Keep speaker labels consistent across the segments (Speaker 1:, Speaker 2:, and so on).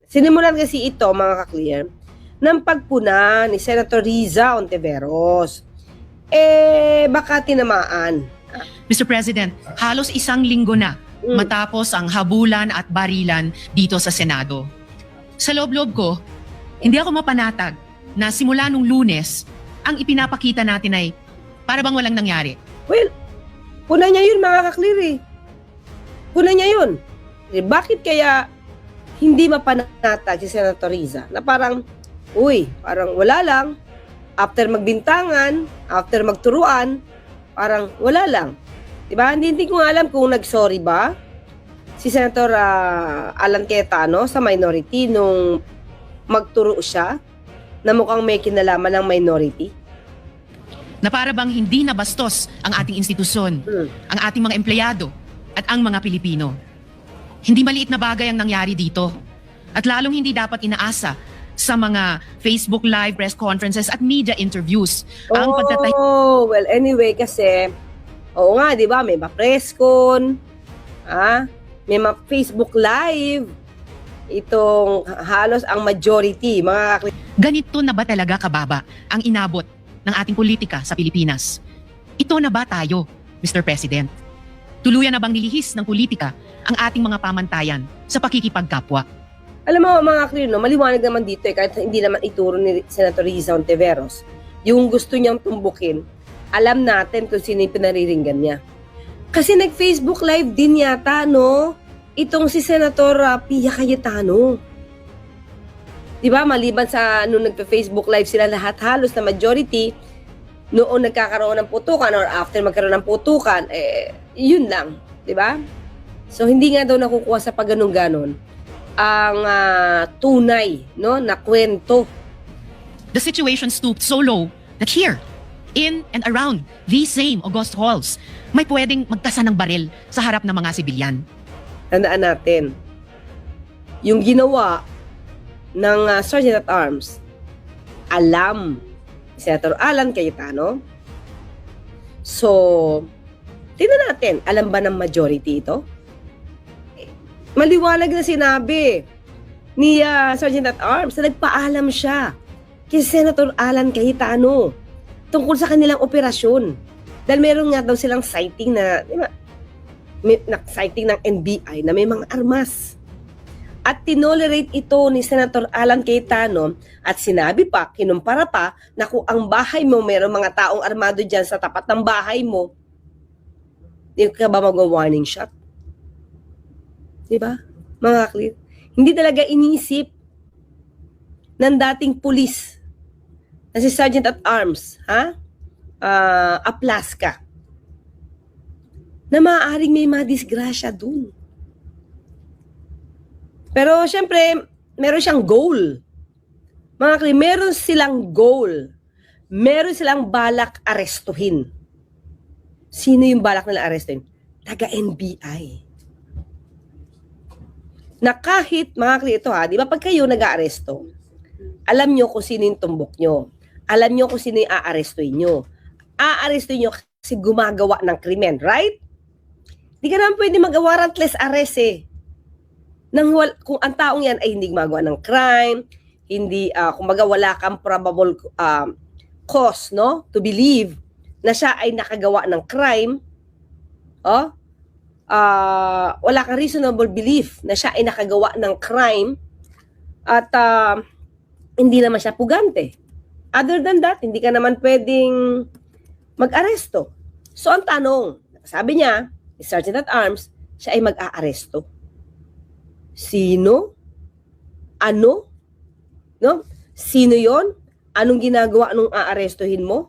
Speaker 1: Sinimulan kasi ito, mga ka-clear, ng pagpuna ni Senator Riza Ontiveros. Baka tinamaan.
Speaker 2: Mr. President, halos isang linggo na matapos ang habulan at barilan dito sa Senado. Sa loob-loob ko, hindi ako mapanatag na simula nung Lunes, ang ipinapakita natin ay para bang walang nangyari.
Speaker 1: Well, puna niya yun, mga ka-clear eh. Puna niya yun. Bakit kaya hindi mapanatag si Senator Riza na parang, parang wala lang, after magbintangan, after magturuan, parang wala lang. Diba? Hindi ko nga alam kung nag-sorry ba si Senator Alan Cayetano sa minority nung magturo siya na mukhang may kinalaman ng minority.
Speaker 2: Na para bang hindi nabastos ang ating institusyon, ang ating mga empleyado at ang mga Pilipino. Hindi maliit na bagay ang nangyari dito. At lalong hindi dapat inaasa sa mga Facebook Live, press conferences at media interviews ang pagtatay.
Speaker 1: Well, anyway, kasi, oo nga, di ba, may ma-press con, may ma-Facebook Live, itong halos ang majority, mga
Speaker 2: Ganito na ba talaga kababa ang inabot ng ating politika sa Pilipinas? Ito na ba tayo, Mr. President? Tuluyan na bang nilihis ng politika ang ating mga pamantayan sa pakikipagkapwa?
Speaker 1: Alam mo, mga clear, maliwanag naman dito kahit hindi naman ituro ni Senator Riza Ontiveros. Yung gusto niyang tumbukin, alam natin kung sino yung pinariringgan niya. Kasi nag-Facebook Live din yata, no? Itong si Senator Pia Cayetano. Diba, maliban sa nung nagpa-Facebook Live sila lahat, halos na majority, noong nagkakaroon ng putukan or after magkaroon ng putukan, yun lang. Diba? So, hindi nga daw nakukuha sa pagganong-ganon ang tunay, no, na kwento.
Speaker 2: The situation stooped so low that here, in and around these same august halls, may pwedeng magtasa ng baril sa harap ng mga sibilyan.
Speaker 1: Tandaan natin, yung ginawa ng Sergeant at Arms, alam ni Senator Alan Cayetano. So, tingnan natin, alam ba ng majority ito? Maliwanag na sinabi ni Sergeant at Arms na nagpaalam siya kay Senator Alan Cayetano tungkol sa kanilang operasyon. Dahil meron nga daw silang sighting na, sighting ng NBI na may mga armas. At tinolerate ito ni Senator Alan Cayetano at sinabi pa, kinumpara pa, na kung ang bahay mo meron mga taong armado dyan sa tapat ng bahay mo, di ka ba mag-warning shot? Diba? Mga clear. Hindi talaga inisip ng dating pulis na si Sergeant at Arms, Aplaska, na maaaring may madisgrasya dun. Pero syempre, meron siyang goal. Mga clear, meron silang goal. Meron silang balak arestuhin. Sino yung balak nila arestuhin? Taga-NBI. Na kahit, mga clear, ito di ba pag kayo nag-aaresto, alam nyo kung sino yung tumbok nyo. Alam nyo kung sino yung aarestuin nyo. Aarestuin nyo kasi gumagawa ng krimen, right? Di ka naman pwede mag-warrantless arrest kung ang taong yan ay hindi gumagawa ng crime, hindi, kumbaga wala kang probable cause, no? To believe na siya ay nakagawa ng crime, wala kang reasonable belief na siya ay nakagawa ng crime at hindi naman siya pugante. Other than that, hindi ka naman pwedeng mag-aresto. So, ang tanong, sabi niya, Sergeant at Arms, siya ay mag-aaresto. Sino? Ano? No? Sino yon? Anong ginagawa nung aarestuhin mo?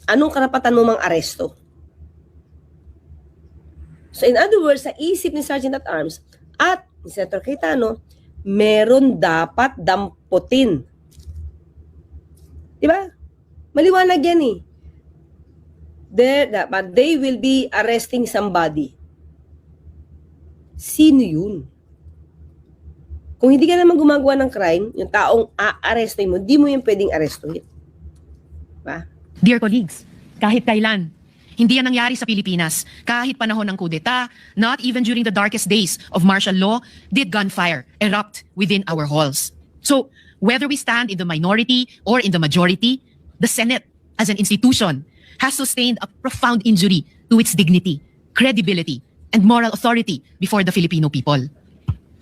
Speaker 1: Anong karapatan mo mang aresto? So in other words, sa isip ni Sergeant at Arms at ni Senator Cayetano, meron dapat damputin. Diba? Maliwanag yan eh. But they will be arresting somebody. Sino yun? Kung hindi ka naman gumagawa ng crime, yung taong a-arrestuin mo, di mo yung pwedeng arrestuin. Diba?
Speaker 2: Dear colleagues, kahit kailan, Hindi yan nangyari sa Pilipinas. Kahit panahon ng kudeta, not even during the darkest days of martial law, did gunfire erupt within our halls. So, whether we stand in the minority or in the majority, the Senate, as an institution, has sustained a profound injury to its dignity, credibility, and moral authority before the Filipino people.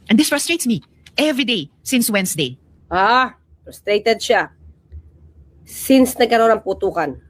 Speaker 2: And this frustrates me every day since Wednesday.
Speaker 1: Frustrated siya. Since nagkaroon ng putukan.